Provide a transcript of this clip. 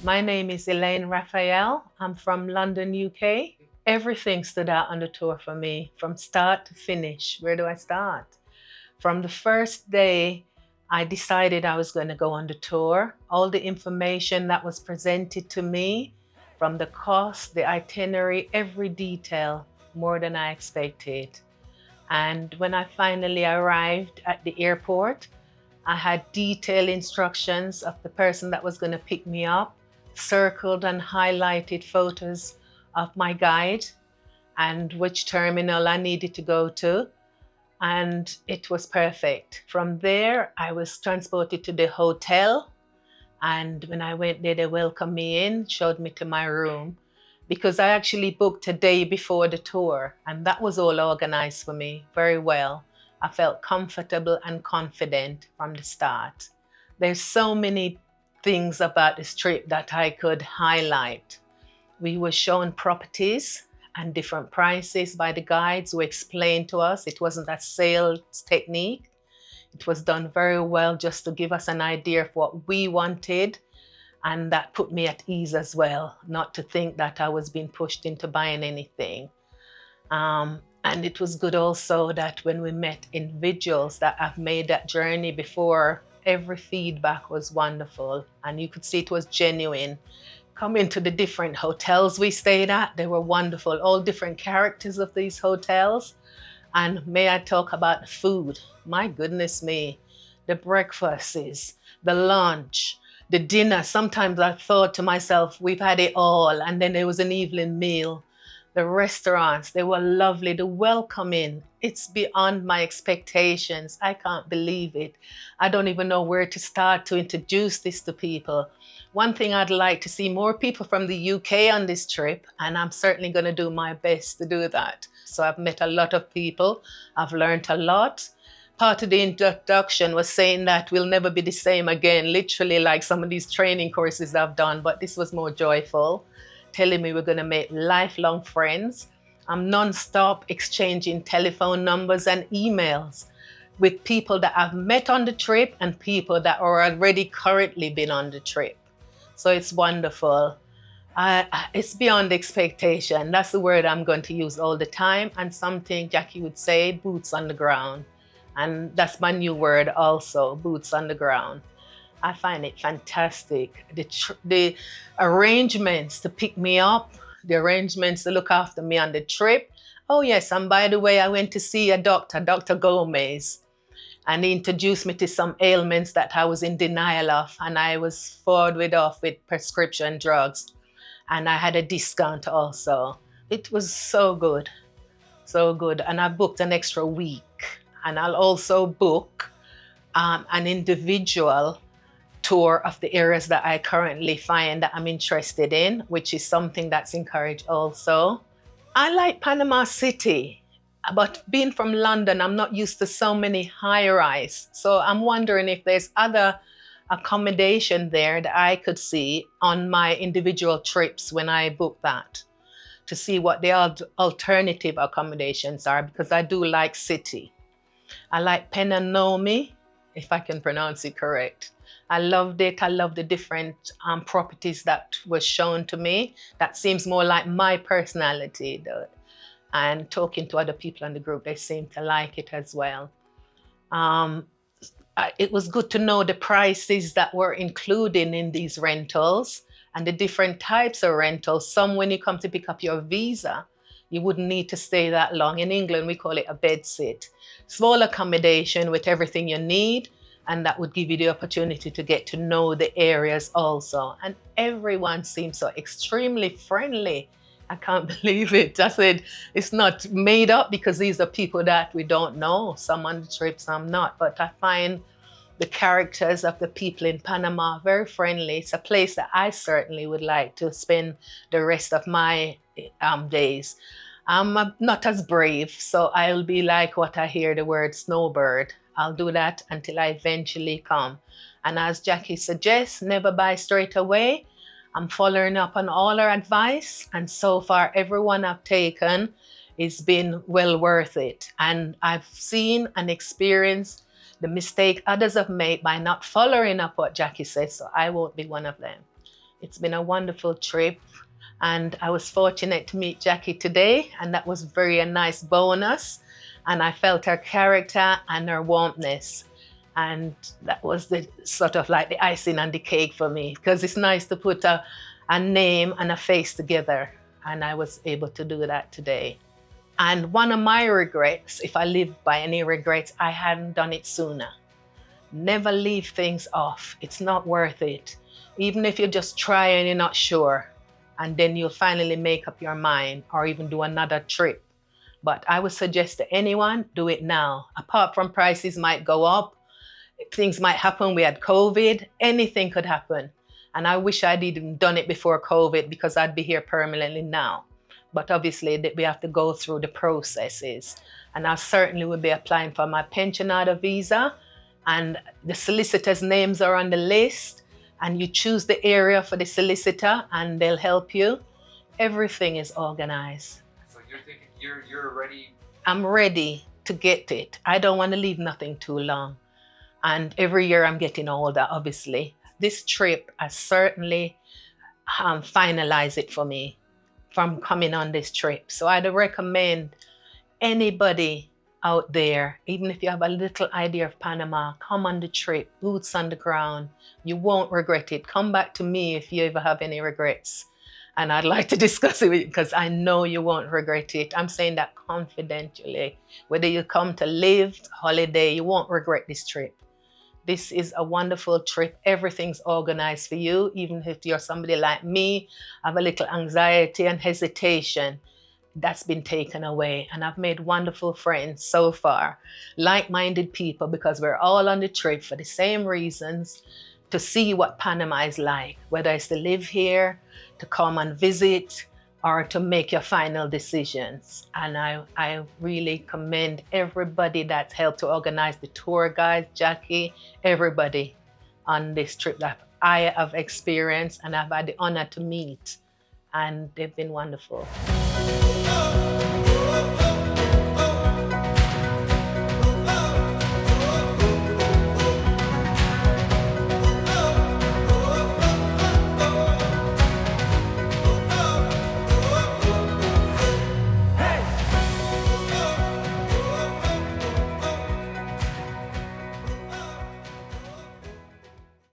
My name is Elaine Raphael. I'm from London, UK. Everything stood out on the tour for me from start to finish. Where do I start? From the first day I decided I was going to go on the tour, all the information that was presented to me, from the cost, the itinerary, every detail, more than I expected. And when I finally arrived at the airport, I had detailed instructions of the person that was going to pick me up, circled and highlighted photos of my guide and which terminal I needed to go to. And it was perfect. From there, I was transported to the hotel. And when I went there, they welcomed me in, showed me to my room, because I actually booked a day before the tour. And that was all organized for me very well. I felt comfortable and confident from the start. There's so many things about this trip that I could highlight. We were shown properties and different prices by the guides who explained to us. It wasn't a sales technique. It was done very well just to give us an idea of what we wanted. And that put me at ease as well, not to think that I was being pushed into buying anything. And it was good also that when we met individuals that have made that journey before, every feedback was wonderful. And you could see it was genuine. Coming to the different hotels we stayed at, they were wonderful, all different characters of these hotels. And may I talk about the food? My goodness me, the breakfasts, the lunch, the dinner. Sometimes I thought to myself, we've had it all. And then there was an evening meal. The restaurants, they were lovely. The welcoming, it's beyond my expectations. I can't believe it. I don't even know where to start to introduce this to people. One thing I'd like to see more people from the UK on this trip, and I'm certainly going to do my best to do that. So I've met a lot of people. I've learned a lot. Part of the introduction was saying that we'll never be the same again, literally like some of these training courses I've done, but this was more joyful, telling me we're going to make lifelong friends. I'm non-stop exchanging telephone numbers and emails with people that I've met on the trip and people that are already currently been on the trip. So it's wonderful. It's beyond expectation. That's the word I'm going to use all the time. And something Jackie would say, boots on the ground. And that's my new word also, boots on the ground. I find it fantastic. The arrangements to pick me up, the arrangements to look after me on the trip. Oh yes, and by the way, I went to see a doctor, Dr. Gomez, and he introduced me to some ailments that I was in denial of, and I was forwarded off with prescription drugs, and I had a discount also. It was so good, so good. And I booked an extra week, and I'll also book an individual tour of the areas that I currently find that I'm interested in, which is something that's encouraged also. I like Panama City, but being from London, I'm not used to so many high-rise. So I'm wondering if there's other accommodation there that I could see on my individual trips when I book that, to see what the alternative accommodations are, because I do like city. I like Panama, if I can pronounce it correct. I loved it. I love the different properties that were shown to me. That seems more like my personality, though. And talking to other people in the group, they seem to like it as well. It was good to know the prices that were included in these rentals and the different types of rentals. Some, when you come to pick up your visa, you wouldn't need to stay that long. In England, we call it a bed sit. Small accommodation with everything you need, and that would give you the opportunity to get to know the areas also. And everyone seems so extremely friendly. I can't believe it. I said, it's not made up, because these are people that we don't know. Some on the trip, some not. But I find the characters of the people in Panama very friendly. It's a place that I certainly would like to spend the rest of my days. I'm not as brave, so I'll be like what I hear the word snowbird. I'll do that until I eventually come. And as Jackie suggests, never buy straight away. I'm following up on all her advice, and so far everyone I've taken has been well worth it. And I've seen and experienced the mistake others have made by not following up what Jackie says, so I won't be one of them. It's been a wonderful trip. And I was fortunate to meet Jackie today, and that was very a nice bonus. And I felt her character and her warmness. And that was the sort of like the icing on the cake for me, because it's nice to put a name and a face together. And I was able to do that today. And one of my regrets, if I live by any regrets, I hadn't done it sooner. Never leave things off. It's not worth it. Even if you just try and you're not sure, and then you'll finally make up your mind or even do another trip. But I would suggest to anyone, do it now. Apart from prices might go up, things might happen. We had COVID, anything could happen. And I wish I'd even done it before COVID, because I'd be here permanently now. But obviously we have to go through the processes. And I certainly will be applying for my pensioner visa, and the solicitor's names are on the list, and you choose the area for the solicitor and they'll help you. Everything is organized. So you're thinking you're ready? I'm ready to get it. I don't want to leave nothing too long. And every year I'm getting older, obviously. This trip has certainly finalized it for me from coming on this trip. So I'd recommend anybody out there, even if you have a little idea of Panama, come on the trip, boots on the ground. You won't regret it. Come back to me if you ever have any regrets. And I'd like to discuss it with you, because I know you won't regret it. I'm saying that confidentially. Whether you come to live, holiday, you won't regret this trip. This is a wonderful trip. Everything's organized for you. Even if you're somebody like me, have a little anxiety and hesitation, that's been taken away. And I've made wonderful friends so far, like-minded people, because we're all on the trip for the same reasons, to see what Panama is like, whether it's to live here, to come and visit, or to make your final decisions. And I really commend everybody that's helped to organize the tour guides, Jackie, everybody on this trip that I have experienced and I've had the honor to meet. And they've been wonderful.